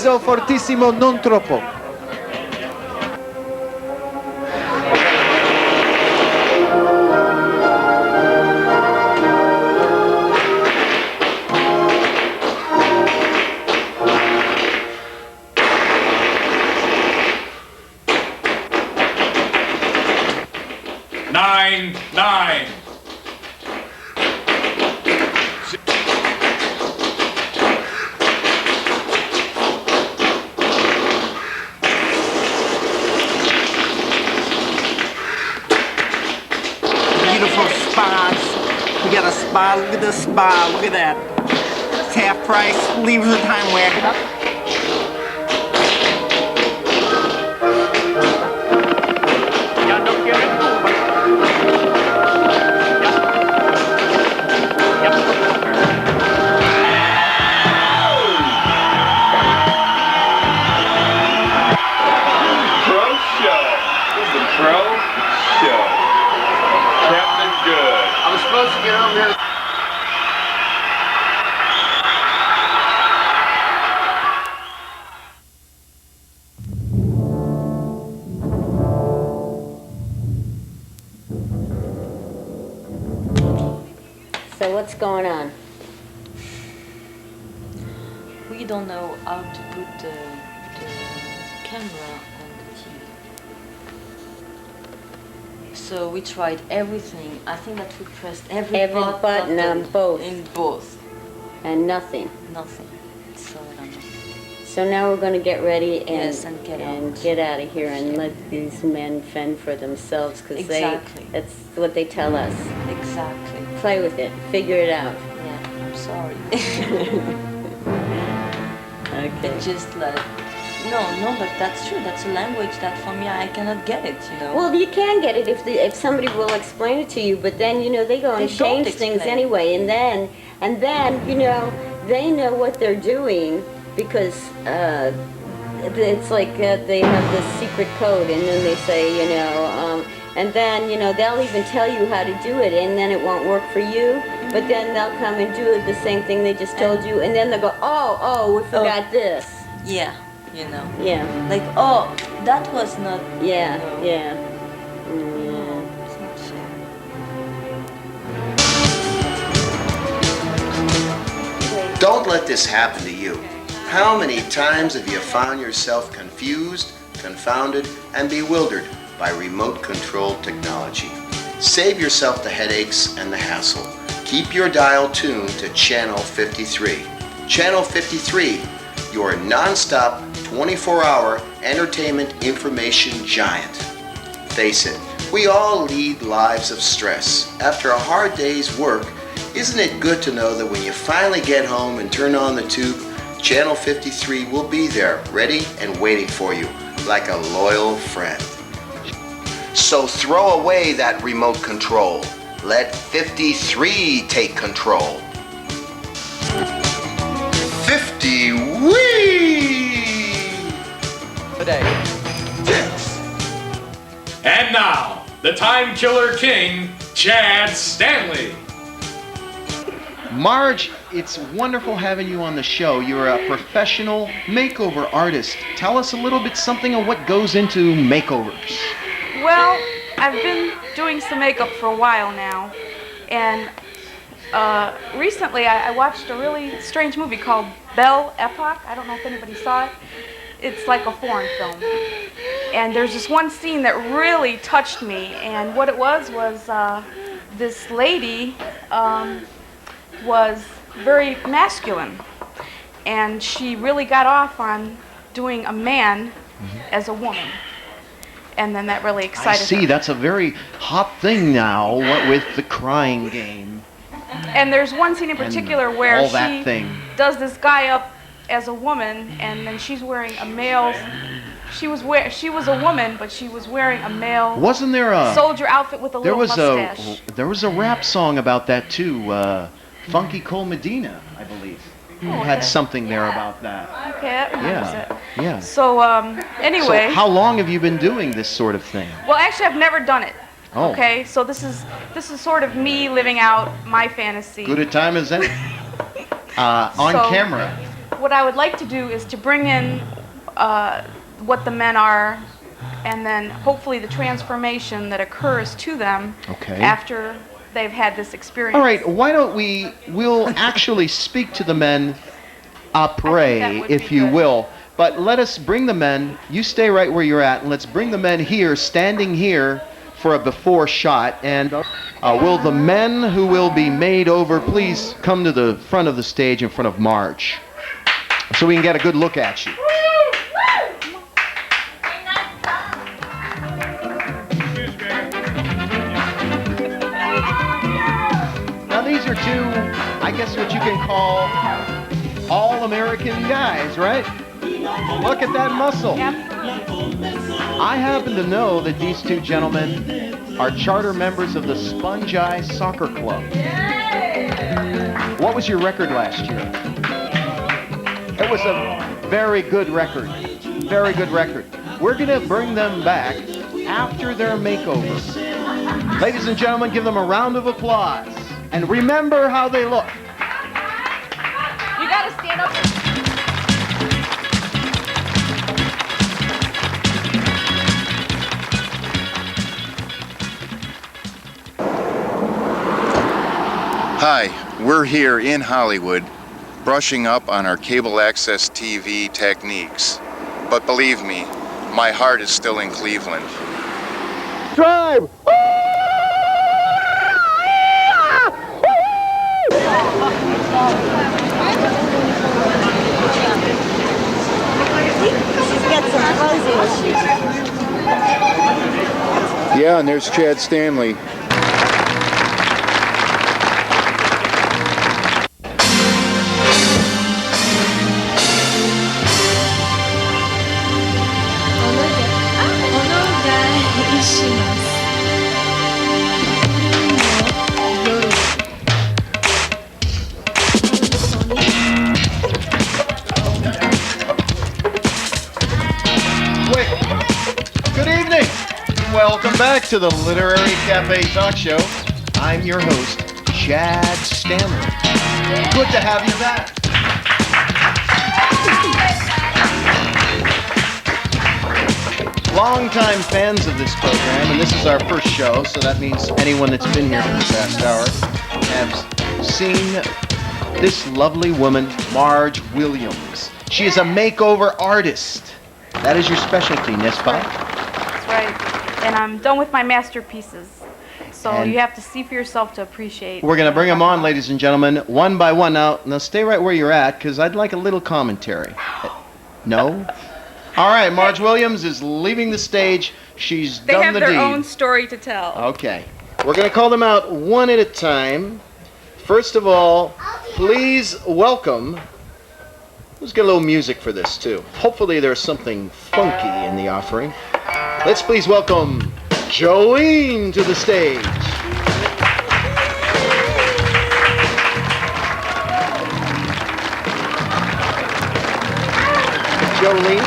preciso, fortissimo, non troppo. Nine. Beautiful spas. We got a spa. Look at this spa. Look at that. It's half price. Leave the time whack it up. So what's going on? We don't know how to put the camera on the TV. So we tried everything. I think that we pressed every button on both. In both. And nothing. Nothing. So I don't know. So now we're going to get ready and, yes, and get out of here and let these men fend for themselves, because that's what they tell us. Exactly. Play with it. Figure it out. Yeah, I'm sorry. Okay. Just like, no, but that's true. That's a language that for me I cannot get it, you know. Well, you can get it if somebody will explain it to you, but then, you know, they go and change things anyway, and then, you know, they know what they're doing, because it's like they have this secret code, and then they say, you know, and then, you know, they'll even tell you how to do it, and then it won't work for you, but then they'll come and do the same thing they just told you, and then they'll go, oh, we forgot this. Yeah, you know. Yeah. Like, oh, that was not... Yeah, you know. yeah. It's not fair. Don't let this happen to you. How many times have you found yourself confused, confounded, and bewildered by remote control technology? Save yourself the headaches and the hassle. Keep your dial tuned to Channel 53. Channel 53, your non-stop, 24-hour entertainment information giant. Face it, we all lead lives of stress. After a hard day's work, isn't it good to know that when you finally get home and turn on the tube, Channel 53 will be there, ready and waiting for you, like a loyal friend. So throw away that remote control. Let 53 take control. 50 wee! Today. And now, the time killer king, Chad Stanley. Marge, it's wonderful having you on the show. You're a professional makeover artist. Tell us a little bit something of what goes into makeovers. Well, I've been doing some makeup for a while now, and recently I watched a really strange movie called Belle Epoque. I don't know if anybody saw it. It's like a foreign film. And there's this one scene that really touched me, and what it was this lady was very masculine, and she really got off on doing a man as a woman, and then that really excited I see, her. that's a very hot thing now, what with the crying game. And there's one scene in particular where all that she thing. does this guy up as a woman, and then she's wearing a male. She was a woman, but she was wearing a male. Wasn't there a soldier outfit with a little mustache? There was a rap song about that too. Funky Cole Medina, I believe. Had something there about that. Okay, that remembers it. Yeah. So anyway. So how long have you been doing this sort of thing? Well, actually, I've never done it. Oh. Okay, so this is sort of me living out my fantasy. Good a time as any. On camera. what I would like to do is to bring in what the men are, and then hopefully the transformation that occurs to them after they've had this experience. All right, why don't we'll actually speak to the men après, if you will. But let us bring the men, you stay right where you're at, and let's bring the men here, standing here for a before shot. And will the men who will be made over please come to the front of the stage in front of Marge so we can get a good look at you. Now these are two, I guess what you can call all-American guys, right? Look at that muscle. I happen to know that these two gentlemen are charter members of the Sponge Eye Soccer Club. What was your record last year? It was a very good record. Very good record. We're going to bring them back after their makeover. Ladies and gentlemen, give them a round of applause. And remember how they look. You got to stand up. Hi, we're here in Hollywood, brushing up on our cable access TV techniques. But believe me, my heart is still in Cleveland. Drive! Yeah, and there's Chad Stanley. Welcome back to the Literary Cafe Talk Show. I'm your host, Chad Stanley. Good to have you back. Longtime fans of this program, and this is our first show, so that means anyone that's been here for the past hour has seen this lovely woman, Marge Williams. She is a makeover artist. That is your specialty, n'est-ce pas? That's right. And I'm done with my masterpieces. So And you have to see for yourself to appreciate. we're going to bring them on, ladies and gentlemen, one by one. Now stay right where you're at, because I'd like a little commentary. No? All right, Marge Williams is leaving the stage. She's They done have the their deed. own story to tell. Okay. We're going to call them out one at a time. First of all, please welcome... Let's get a little music for this, too. Hopefully there's something funky in the offering. Let's please welcome Jolene to the stage. Jolene,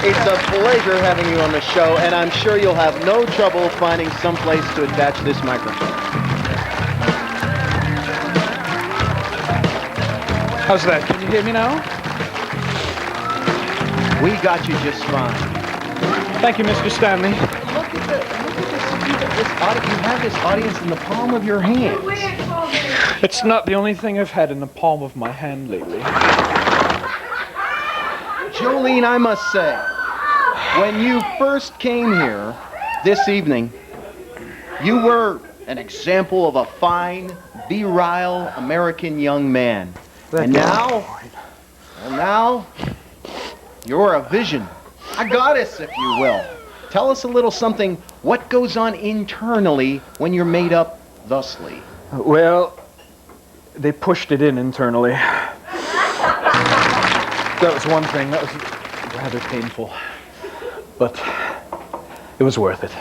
it's a pleasure having you on the show, and I'm sure you'll have no trouble finding some place to attach this microphone. How's that? Can you hear me now? We got you just fine. Thank you, Mr. Stanley. Look at this. You have this audience in the palm of your hands. It's not the only thing I've had in the palm of my hand lately. Jolene, I must say, when you first came here this evening, you were an example of a fine, virile American young man. And now, you're a vision, a goddess, if you will. Tell us a little something. What goes on internally when you're made up thusly? Well, they pushed it in internally. That was one thing. That was rather painful. But it was worth it.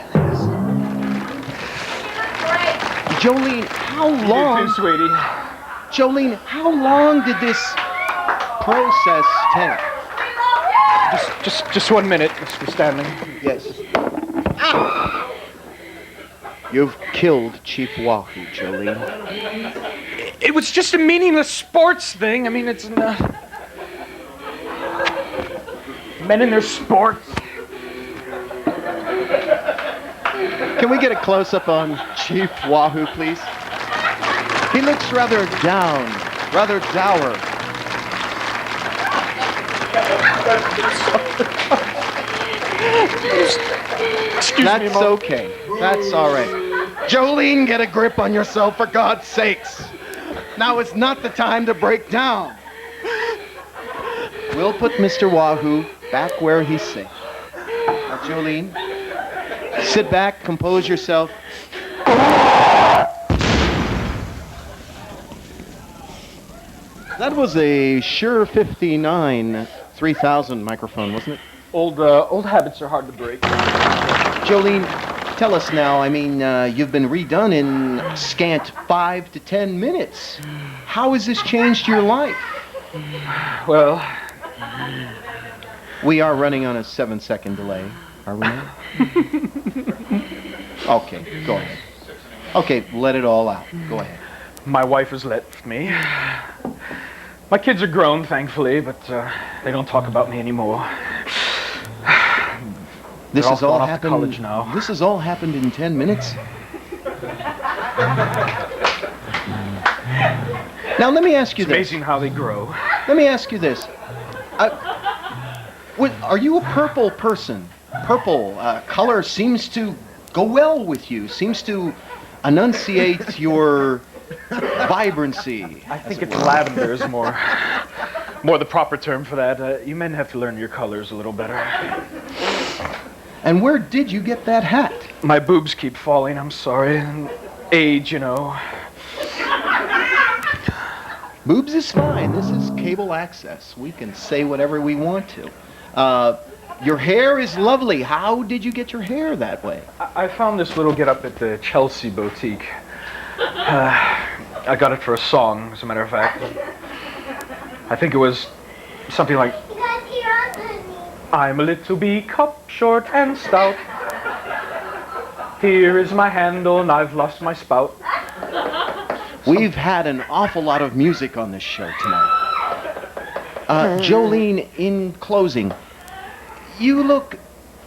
Jolene, how long... You too, sweetie. Jolene, how long did this process take? Just 1 minute, Mr. Stanley. Yes. Ow! You've killed Chief Wahoo, Jolene. It was just a meaningless sports thing. I mean, it's not... Men in their sports. Can we get a close-up on Chief Wahoo, please? He looks rather down, rather dour. That's okay. That's all right. Jolene, get a grip on yourself, for God's sakes. Now is not the time to break down. We'll put Mr. Wahoo back where he's safe. Now, Jolene, sit back, compose yourself. That was a Shure 59 3000 microphone, wasn't it? Old habits are hard to break. Jolene, tell us now, I mean, you've been redone in scant 5 to 10 minutes. How has this changed your life? Well, we are running on a 7-second delay, are we not? Okay, go ahead. Okay, let it all out. Go ahead. my wife has left me. My kids are grown, thankfully, but they don't talk about me anymore. This has all happened. To college now. This has all happened in 10 minutes. Now let me ask you this. It's amazing how they grow. Let me ask you this. Are you a purple person? Purple color seems to go well with you. Seems to enunciate your vibrancy. I think it's lavender is more the proper term for that. You men have to learn your colors a little better. And where did you get that hat? My boobs keep falling, I'm sorry. And age, you know. Boobs is fine. This is cable access. We can say whatever we want to. Your hair is lovely. How did you get your hair that way? I found this little get-up at the Chelsea boutique. I got it for a song, as a matter of fact. I think it was something like, I'm a little bee cup, short and stout. Here is my handle and I've lost my spout. We've had an awful lot of music on this show tonight. Jolene, in closing, you look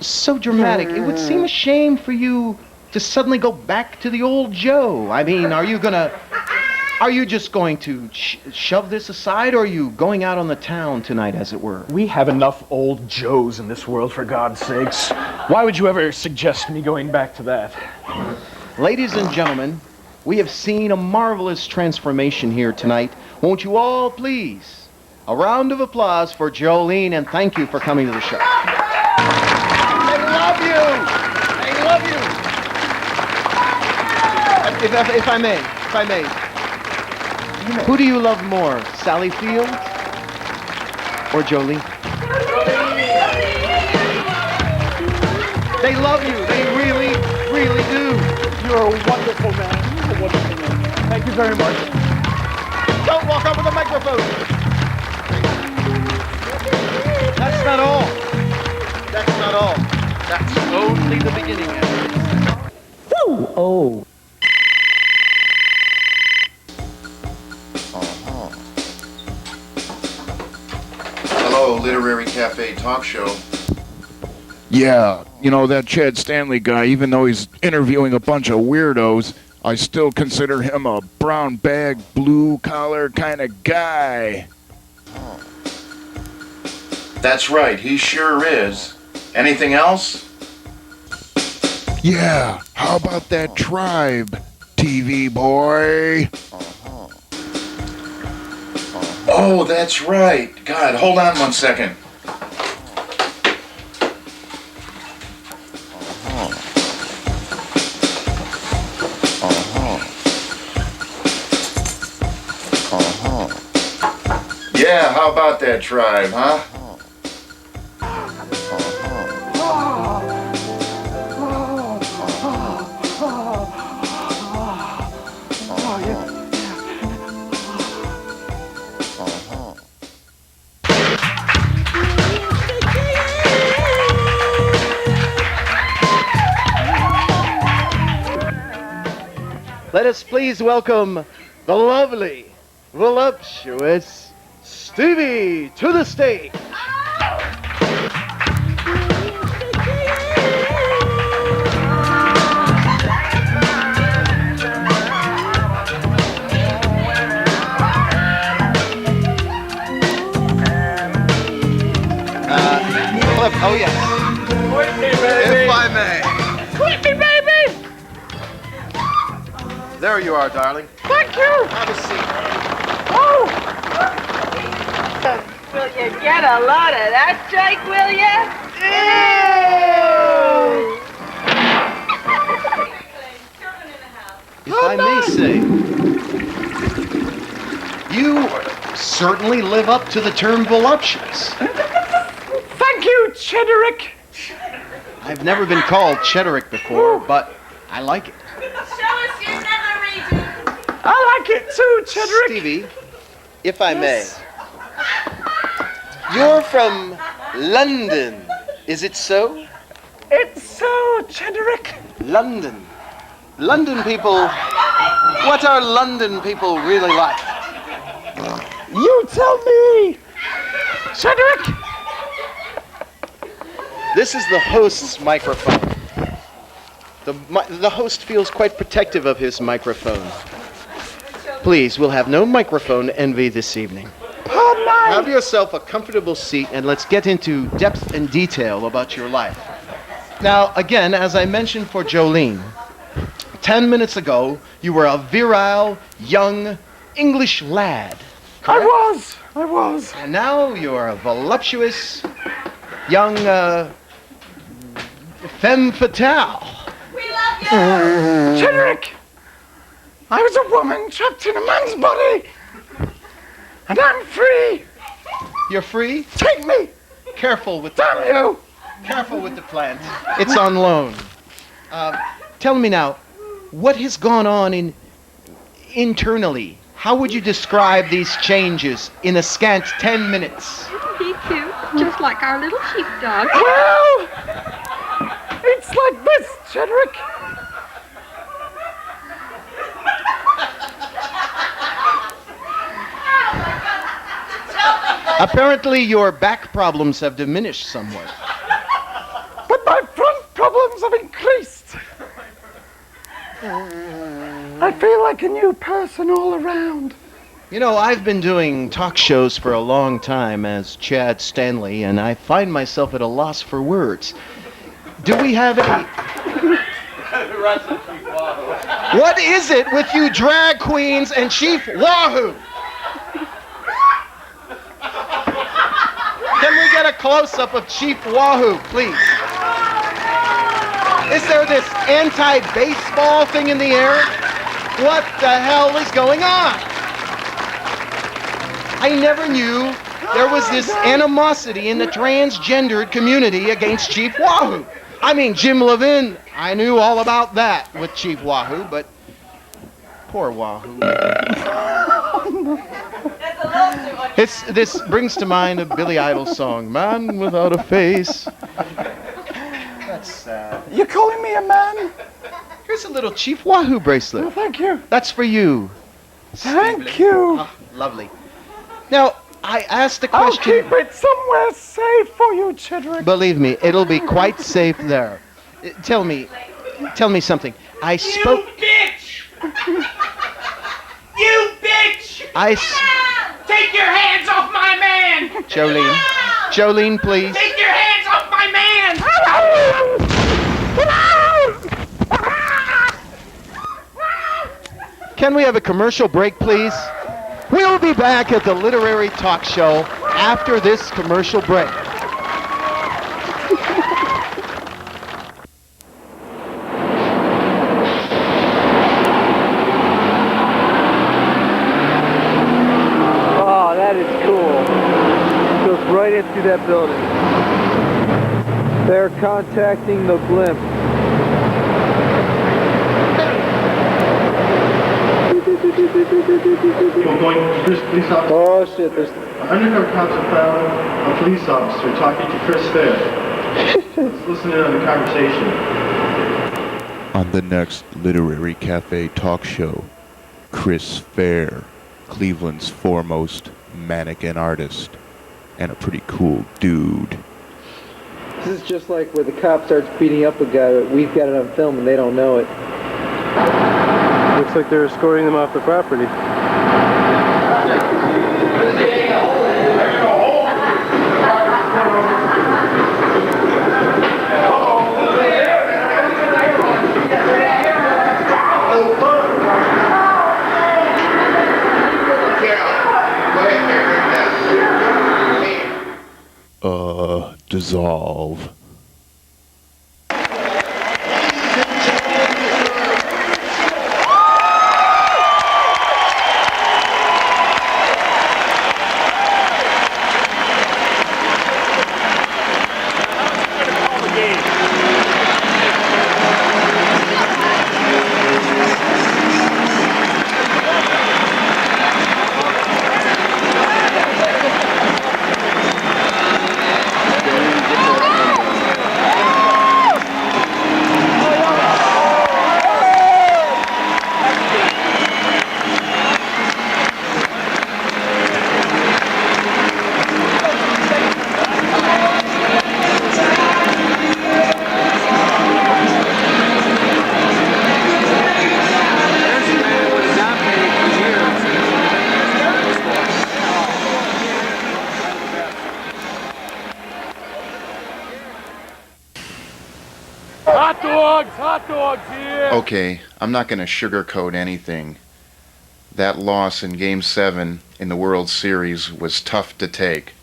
so dramatic. It would seem a shame for you to suddenly go back to the old Joe. I mean, are you just going to shove this aside, or are you going out on the town tonight, as it were? We have enough old Joes in this world, for God's sakes. Why would you ever suggest me going back to that? Ladies and gentlemen, we have seen a marvelous transformation here tonight. Won't you all please, a round of applause for Jolene, and thank you for coming to the show. They love you! They love you! If I may. Who do you love more, Sally Field or Jolene? They love you. They really, really do. You're a wonderful man. You're a wonderful man. Thank you very much. Don't walk up with a microphone. That's not all. That's not all. That's only the beginning. Woo! Oh. Hello, Literary Cafe Talk Show. Yeah, you know, that Chad Stanley guy, even though he's interviewing a bunch of weirdos, I still consider him a brown bag, blue collar kind of guy. That's right, he sure is. Anything else? Yeah, how about that Tribe, TV boy? Oh, that's right. God, hold on 1 second. Yeah, how about that Tribe, huh? Let us please welcome the lovely, voluptuous Stevie to the stage. may. Sweet me, baby! There you are, darling. Thank you! Have a seat. Oh! Will you get a lot of that, Jake, will you? If I may say, you certainly live up to the term voluptuous. Thank you, Cheddarick. I've never been called Cheddarick before, but I like it. Show us your nether region. I like it too, Cheddarick. Stevie, if I may. You're from London, is it so? It's so, Cheddarick. London. London people, what are London people really like? You tell me, Cheddarick. This is the host's microphone. The host feels quite protective of his microphone. Please, we'll have no microphone envy this evening. Have yourself a comfortable seat and let's get into depth and detail about your life. Now, again, as I mentioned for Jolene, 10 minutes ago, you were a virile, young English lad. Correct? I was. And now you're a voluptuous, young, femme fatale. We love you. Cheddarick, I was a woman trapped in a man's body. And I'm free. You're free? Take me. Careful with the Damn you. Careful with the plant. It's on loan. Tell me now, what has gone on internally? How would you describe these changes in a scant 10 minutes? He's cute, just like our little sheepdog. Well, it's like this, Cheddarick. Apparently your back problems have diminished somewhat. But my front problems have increased. I feel like a new person all around. You know, I've been doing talk shows for a long time as Chad Stanley, and I find myself at a loss for words. Do we have any... What is it with you drag queens and Chief Wahoo? Can we get a close-up of Chief Wahoo, please? Is there this anti-baseball thing in the air? What the hell is going on? I never knew there was this animosity in the transgendered community against Chief Wahoo. I mean, Jim Levin, I knew all about that with Chief Wahoo, but poor Wahoo. This brings to mind a Billy Idol song, Man Without a Face. That's sad. You calling me a man? Here's a little Chief Wahoo bracelet. Oh, thank you. That's for you. Thank you. Oh, lovely. Now, I asked the I'll question... keep it somewhere safe for you, Cheddarick. Believe me, it'll be quite safe there. Tell me something. I spoke... You bitch! You bitch! Take your hands off my man! Jolene, please. Take your hands off my man! Can we have a commercial break, please? We'll be back at the Literary Talk Show after this commercial break. Oh, that is cool. It goes right in through that building. They're contacting the blimp. You're going to Chris police officer. Oh shit, there's... Undercover cops have found a police officer talking to Chris Fayre. Let's listen in on the conversation. On the next Literary Cafe talk show, Chris Fayre, Cleveland's foremost mannequin artist, and a pretty cool dude. This is just like where the cop starts beating up a guy, but we've got it on film and they don't know it. Looks like they're escorting them off the property. dissolve. Hot dogs here! Okay, I'm not going to sugarcoat anything. That loss in Game 7 in the World Series was tough to take.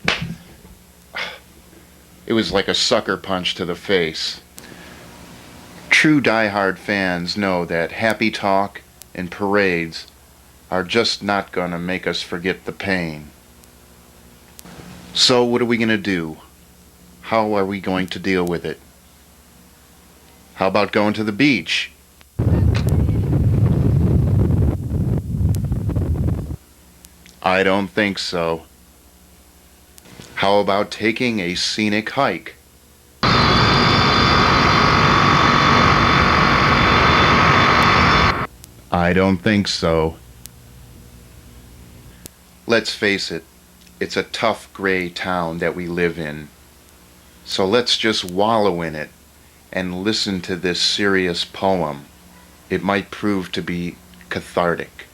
It was like a sucker punch to the face. True diehard fans know that happy talk and parades are just not going to make us forget the pain. So what are we going to do? How are we going to deal with it? How about going to the beach? I don't think so. How about taking a scenic hike? I don't think so. Let's face it, it's a tough gray town that we live in. So let's just wallow in it and listen to this serious poem. It might prove to be cathartic.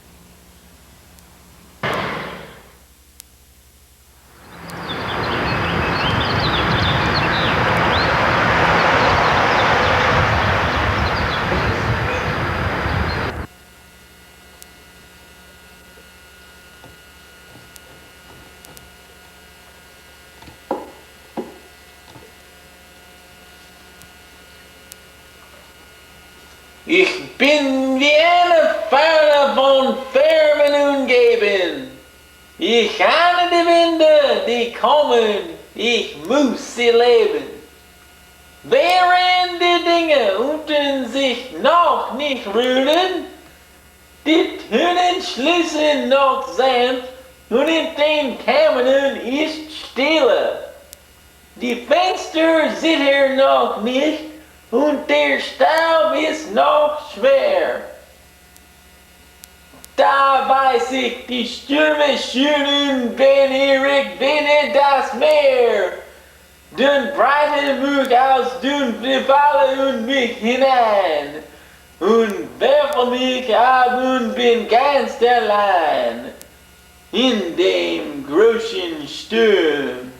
Ich bin wie eine Fahne von Färben und Geben. Ich ahne die Winde, die kommen, ich muss sie leben. Während die Dinge unten sich noch nicht rühren, die Türen schließen noch sanft und in den Kammern ist Stille. Die Fenster zittern noch nicht, und der Staub ist noch schwer. Da weiß ich, die Stürme schüren, wenn ich binne das Meer. Dann breite Mug aus dunkle Falle und mich hinein. Und werfe mich ab und bin ganz allein. In dem großen Sturm.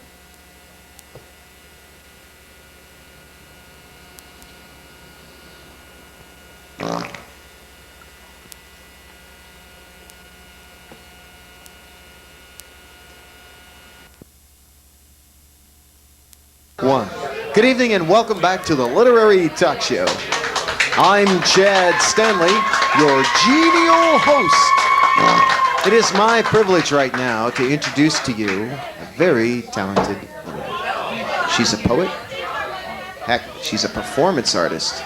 One. Good evening and welcome back to the Literary Talk Show. I'm Chad Stanley, your genial host. It is my privilege right now to introduce to you a very talented woman. She's a poet. Heck, she's a performance artist.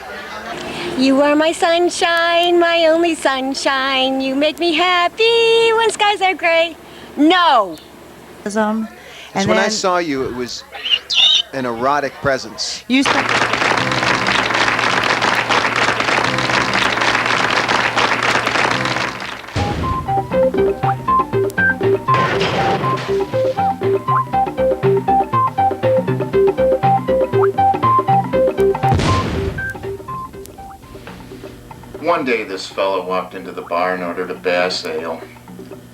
You are my sunshine, my only sunshine. You make me happy when skies are gray. No. And when I saw you, it was an erotic presence. You One day this fellow walked into the bar and ordered a bass ale.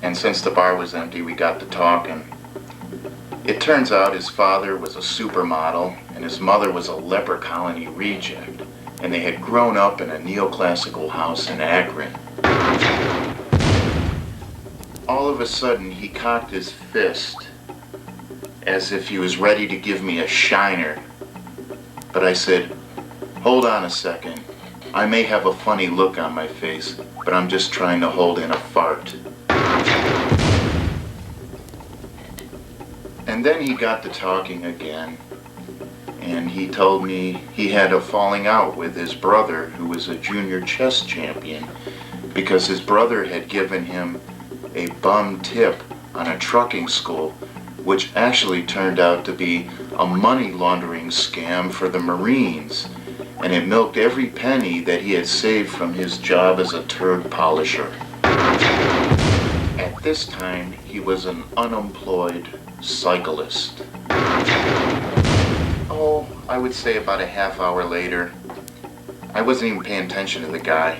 And since the bar was empty, we got to talking. It turns out his father was a supermodel and his mother was a leper colony reject, and they had grown up in a neoclassical house in Akron. All of a sudden he cocked his fist as if he was ready to give me a shiner. But I said, hold on a second. I may have a funny look on my face, but I'm just trying to hold in a fart. And then he got to talking again, and he told me he had a falling out with his brother, who was a junior chess champion, because his brother had given him a bum tip on a trucking school, which actually turned out to be a money laundering scam for the Marines, and it milked every penny that he had saved from his job as a turd polisher. At this time, he was an unemployed cyclist. Oh, I would say about a half hour later, I wasn't even paying attention to the guy,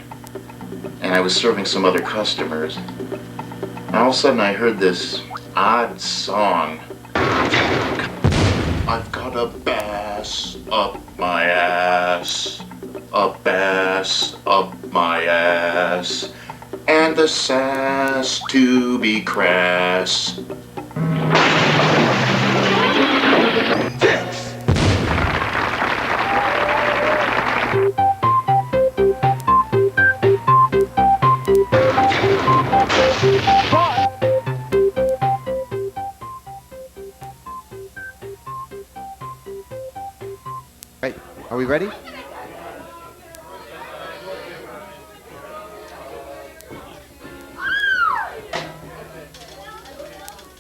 and I was serving some other customers, and all of a sudden I heard this odd song. I've got a bass up my ass, a bass up my ass, and the sass to be crass. Right, are we ready?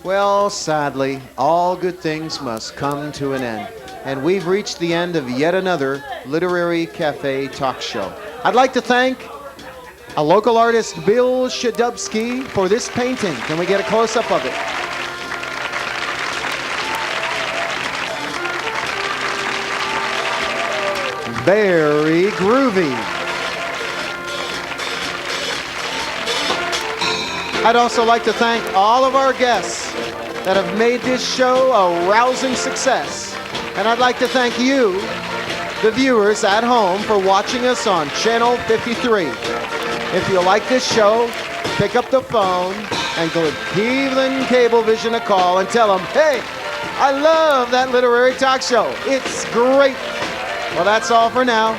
Well, sadly, all good things must come to an end. And we've reached the end of yet another Literary Cafe talk show. I'd like to thank a local artist, Bill Shadubsky, for this painting. Can we get a close-up of it? Very groovy. I'd also like to thank all of our guests that have made this show a rousing success. And I'd like to thank you, the viewers at home, for watching us on Channel 53. If you like this show, pick up the phone and give Cleveland Cablevision a call and tell them, hey, I love that literary talk show. It's great. Well, that's all for now.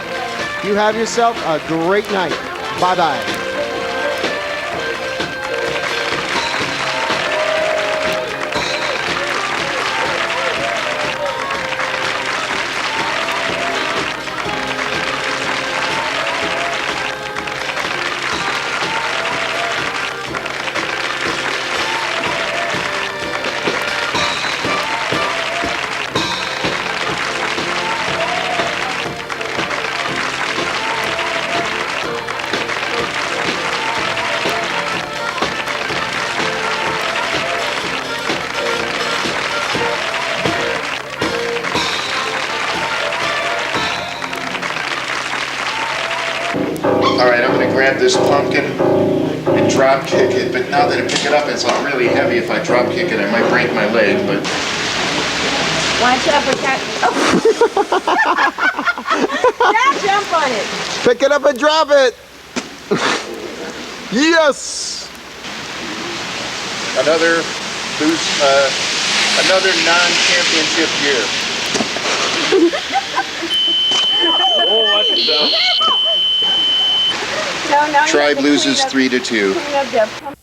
You have yourself a great night. Bye-bye. This pumpkin and drop kick it, but now that I pick it up, it's really heavy. If I drop kick it, I might break my leg, but... Why don't you uppercut? Oh. Now jump on it. Pick it up and drop it. Yes. Another non-championship year. Oh, watch yourself. No, Tribe loses 3-2. Clean up the